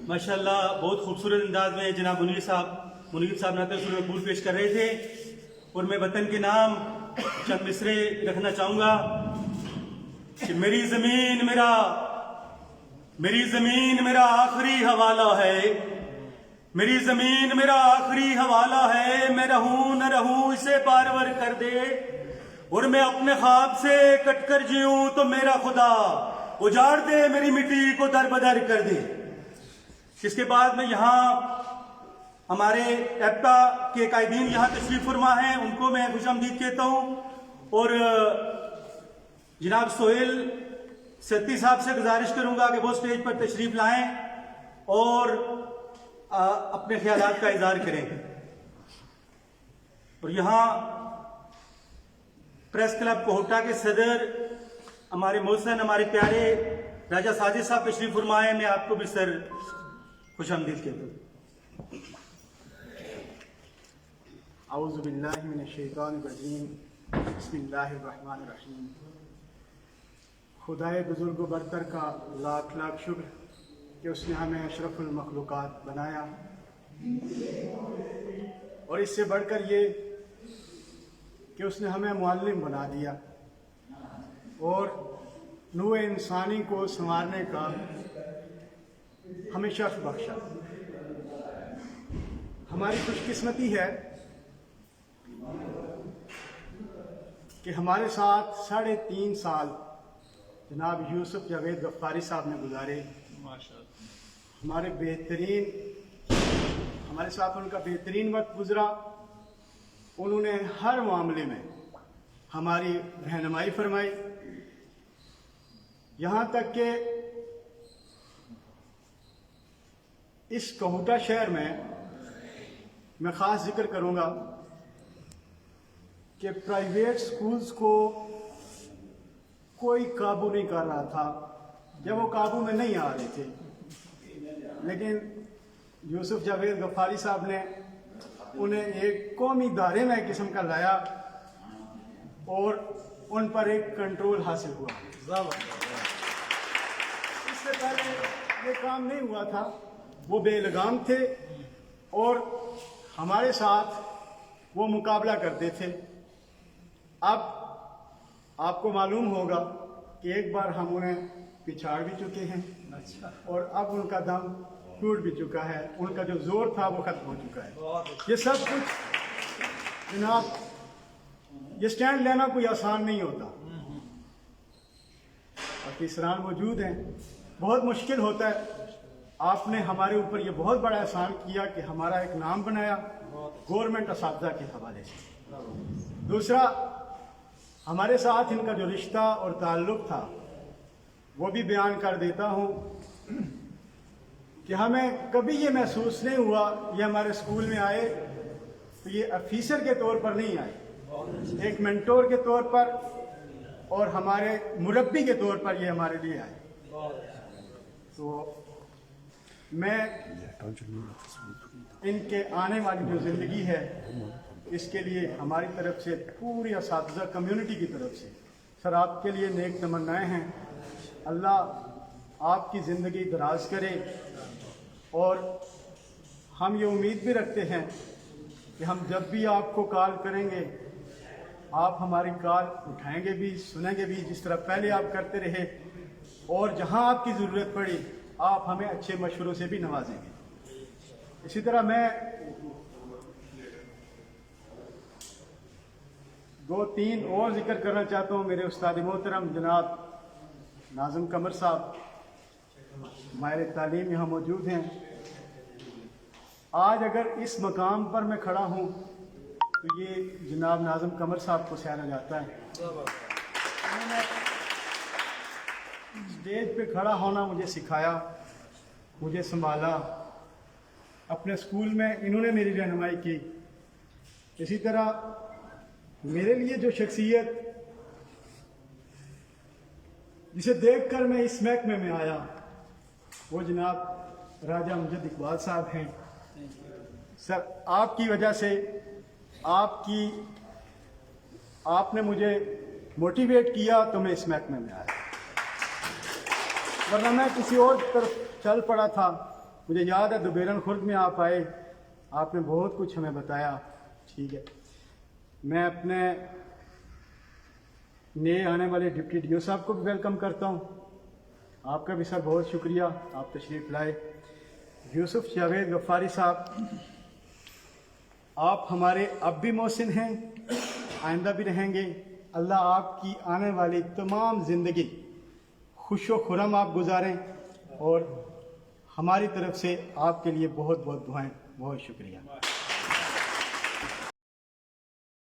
माशाल्लाह बहुत खूबसूरत अंदाज में जनाब मुनीर साहब नाते सूरह मकबूल पेश कर रहे थे। और मैं वतन के नाम चंद मिसरे रखना चाहूँगा कि मेरी ज़मीन मेरा आखिरी हवाला है, मेरी ज़मीन मेरा आखिरी हवाला है। मैं रहूँ न रहूँ इसे बारवर कर दे, और मैं अपने ख्वाब से कटकर जीऊँ तो मेरा खुदा उजाड़ दे, मेरी मिट्टी को दरबदर कर दे। इसके बाद में यहाँ हमारे एप्टा के कायदीन यहाँ तशरीफ फरमा हैं, उनको मैं खुशामदीद कहता हूँ। और जनाब सोहेल सत्ती साहब से गुजारिश करूँगा कि वो स्टेज पर तशरीफ लाएं और अपने ख्यालात का इजहार करें। और यहाँ प्रेस क्लब कोहटा के सदर हमारे मोहसन, हमारे प्यारे राजा साजिद साहब तशरीफ फरमाए, मैं आपको भी सर खुशामदीद कहता हूँ। औज़ु बिल्लाहि मिनश शैतानिर रजीम, बिस्मिल्लाहिर रहमानिर रहीम। खुदाए बुजुर्ग बरतर का लाख लाख शुक्र कि उसने हमें अशरफुल मखलूक़ात बनाया, और इससे बढ़कर ये कि उसने हमें मुअल्लिम बना दिया और नूए इंसानी को संवारने का हमें शर्फ बख्शा। हमारी खुशकिस्मती है कि हमारे साथ 3.5 साल जनाब यूसुफ जावेद गफ्फारी साहब ने गुजारे। हमारे साथ उनका बेहतरीन वक्त गुजरा। उन्होंने हर मामले में हमारी रहनुमाई फरमाई, यहाँ तक कि इस कोहटा शहर में मैं ख़ास जिक्र करूँगा कि प्राइवेट स्कूल्स को कोई काबू नहीं कर रहा था, जब वो काबू में नहीं आ रहे थे। लेकिन यूसुफ जावेद गफ्फारी साहब ने उन्हें एक कौमी दायरे में किस्म का लाया और उन पर एक कंट्रोल हासिल हुआ। इससे पहले ये काम नहीं हुआ था, वो बेलगाम थे और हमारे साथ वो मुकाबला करते थे। अब आपको मालूम होगा कि एक बार हम उन्हें पिछाड़ भी चुके हैं और अब उनका दम टूट भी चुका है, उनका जो जोर था वो खत्म हो चुका है। ये सब कुछ जनाब, ये स्टैंड लेना कोई आसान नहीं होता, और किसान मौजूद हैं, बहुत मुश्किल होता है। आपने हमारे ऊपर ये बहुत बड़ा एहसान किया कि हमारा एक नाम बनाया गवर्नमेंट असातिज़ा के हवाले से। दूसरा, हमारे साथ इनका जो रिश्ता और ताल्लुक़ था वो भी बयान कर देता हूँ कि हमें कभी ये महसूस नहीं हुआ ये हमारे स्कूल में आए तो ये अफीसर के तौर पर नहीं आए, एक मेंटोर के तौर पर और हमारे मुरब्बी के तौर पर ये हमारे लिए आए। तो मैं इनके आने वाली जो ज़िंदगी है इसके लिए हमारी तरफ से, पूरी असातिज़ा कम्युनिटी की तरफ से सर आपके लिए नेक तमन्नाएं हैं। अल्लाह आपकी ज़िंदगी दराज करे, और हम ये उम्मीद भी रखते हैं कि हम जब भी आपको कॉल करेंगे आप हमारी कॉल उठाएंगे भी, सुनेंगे भी, जिस तरह पहले आप करते रहे, और जहां आपकी ज़रूरत पड़ी आप हमें अच्छे मशवरों से भी नवाजेंगे। इसी तरह मैं 2-3 और जिक्र करना चाहता हूँ। मेरे उस्ताद मोहतरम जनाब नाज़िम कमर साहब माहिर तालीम यहाँ मौजूद हैं। आज अगर इस मकाम पर मैं खड़ा हूँ तो ये जनाब नाज़िम कमर साहब को सहरा जाता है। उन्होंने स्टेज पे खड़ा होना मुझे सिखाया, मुझे संभाला, अपने स्कूल में इन्होंने मेरी रहनुमाई की। इसी तरह मेरे लिए जो शख्सियत जिसे देखकर मैं इस महकमे में आया वो जनाब राजा अमजद इकबाल साहब हैं। सर आपकी वजह से, आपने मुझे मोटिवेट किया तो मैं इस महकमे में आया। वरना मैं किसी और तरफ चल पड़ा था। मुझे याद है दुबेरन खुर्द में आप आए, आपने बहुत कुछ हमें बताया। ठीक है, मैं अपने नए आने वाले डिप्टी डीओ साहब को भी वेलकम करता हूँ। आपका भी सर बहुत शुक्रिया, आप तशरीफ़ लाए। यूसुफ जावेद गफ्फारी साहब, आप हमारे अब भी मोहसिन हैं, आइंदा भी रहेंगे। अल्लाह आपकी आने वाली तमाम ज़िंदगी खुश व खुरम आप गुजारें, और हमारी तरफ से आपके लिए बहुत बहुत दुआएं। बहुत शुक्रिया।